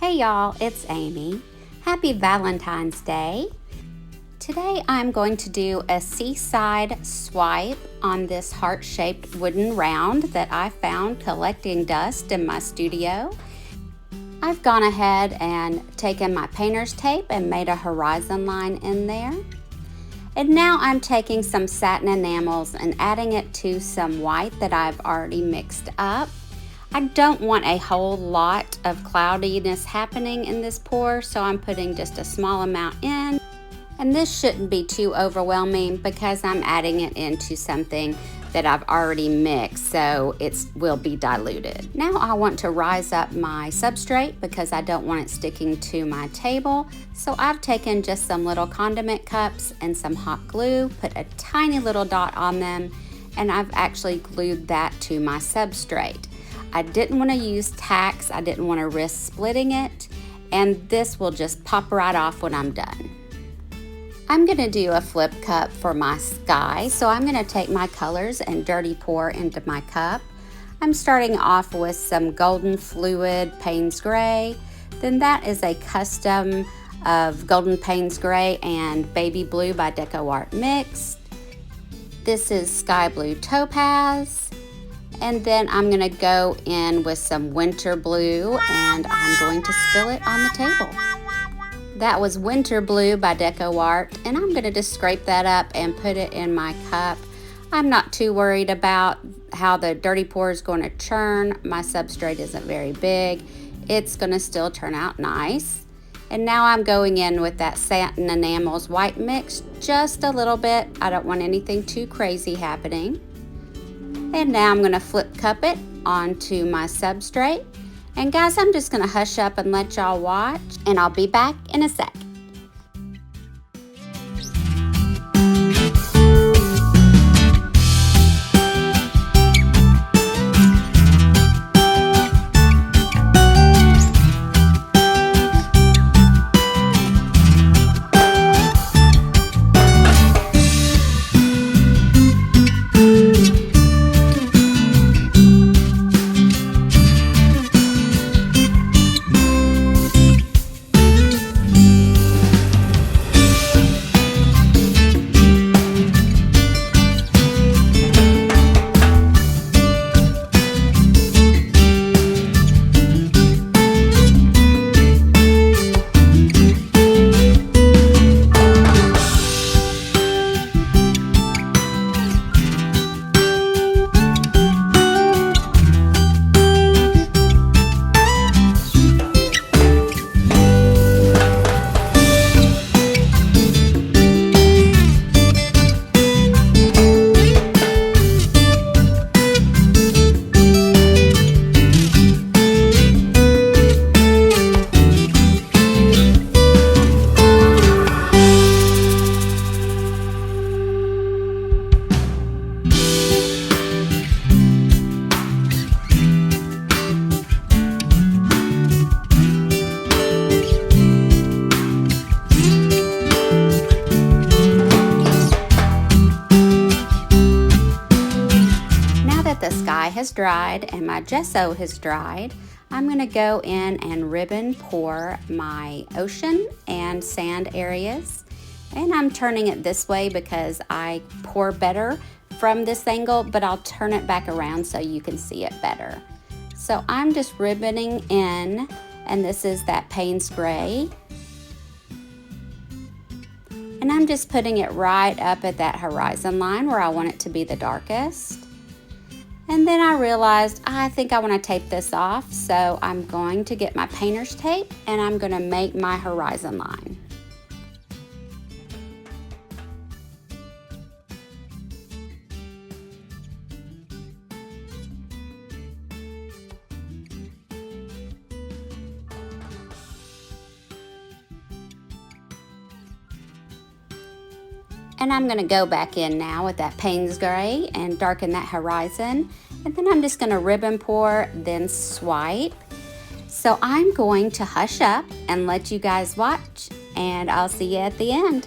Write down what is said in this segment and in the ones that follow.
Hey y'all, it's Amy. Happy Valentine's Day. Today I'm going to do a seaside swipe on this heart-shaped wooden round that I found collecting dust in my studio. I've gone ahead and taken my painter's tape and made a horizon line in there. And now I'm taking some satin enamels and adding it to some white that I've already mixed up. I don't want a whole lot of cloudiness happening in this pour, so I'm putting just a small amount in. And this shouldn't be too overwhelming because I'm adding it into something that I've already mixed, so it will be diluted. Now I want to rise up my substrate because I don't want it sticking to my table. So I've taken just some little condiment cups and some hot glue, put a tiny little dot on them, and I've actually glued that to my substrate. I didn't want to use tacks, I didn't want to risk splitting it, and this will just pop right off when I'm done. I'm going to do a flip cup for my sky, so I'm going to take my colors and dirty pour into my cup. I'm starting off with some golden fluid Paynes gray, then that is a custom of golden Paynes gray and baby blue by DecoArt mixed. This is sky blue topaz. And then I'm going to go in with some winter blue and I'm going to spill it on the table. That was winter blue by DecoArt, and I'm going to just scrape that up and put it in my cup. I'm not too worried about how the dirty pour is going to churn. My substrate isn't very big. It's going to still turn out nice. And now I'm going in with that satin enamels white mix just a little bit. I don't want anything too crazy happening. And now I'm going to flip cup it onto my substrate. And guys, I'm just going to hush up and let y'all watch, and I'll be back in a sec. The sky has dried and my gesso has dried, I'm going to go in and ribbon pour my ocean and sand areas. And I'm turning it this way because I pour better from this angle, but I'll turn it back around so you can see it better. So I'm just ribboning in, and this is that Paynes gray. And I'm just putting it right up at that horizon line where I want it to be the darkest. And then I realized I think I want to tape this off, so I'm going to get my painter's tape and I'm going to make my horizon line. And I'm going to go back in now with that Paynes gray and darken that horizon. And then I'm just going to ribbon pour, then swipe. So I'm going to hush up and let you guys watch, and I'll see you at the end.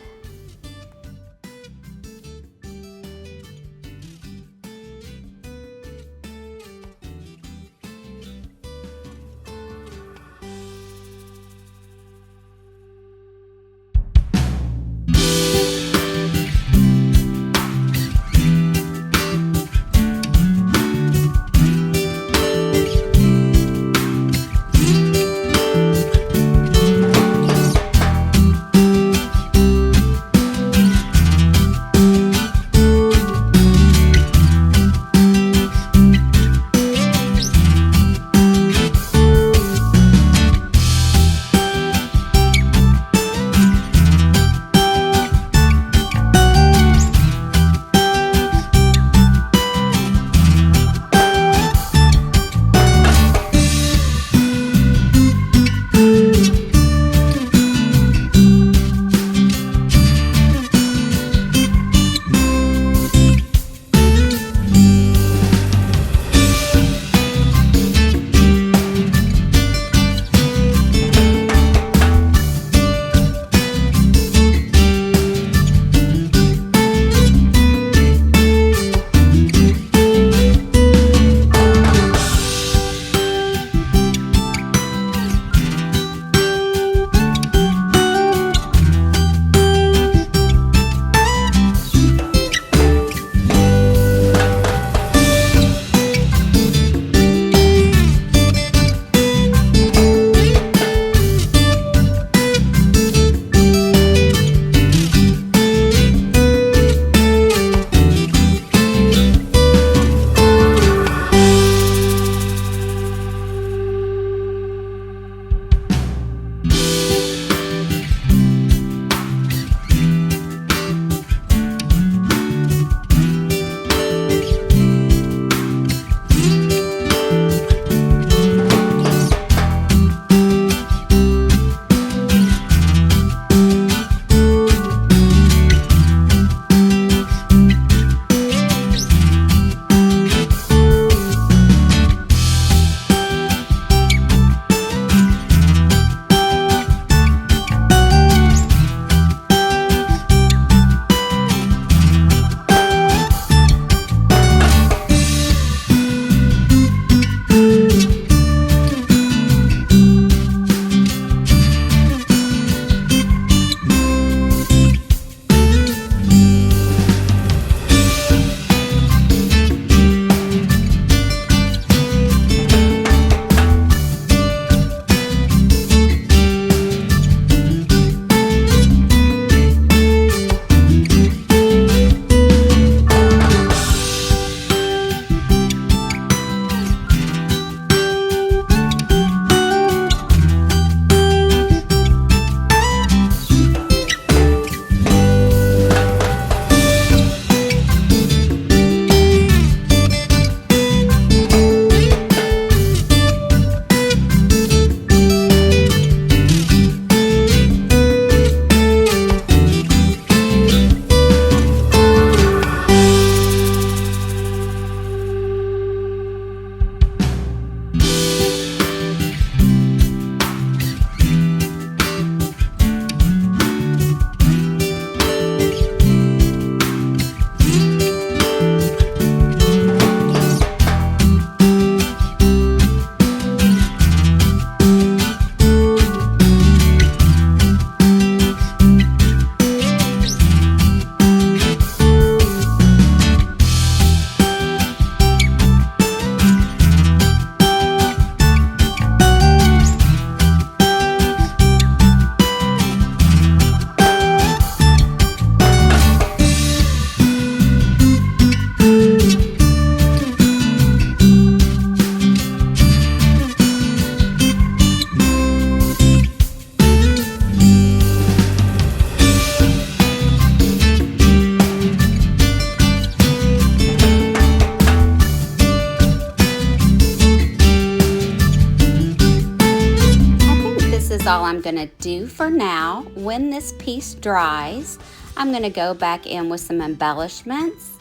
is all I'm gonna do for now. When this piece dries, I'm gonna go back in with some embellishments.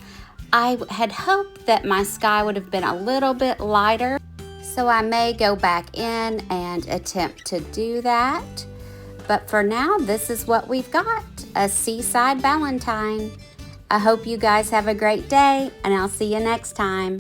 I had hoped that my sky would have been a little bit lighter, so I may go back in and attempt to do that. But for now, this is what we've got, a seaside Valentine. I hope you guys have a great day, and I'll see you next time.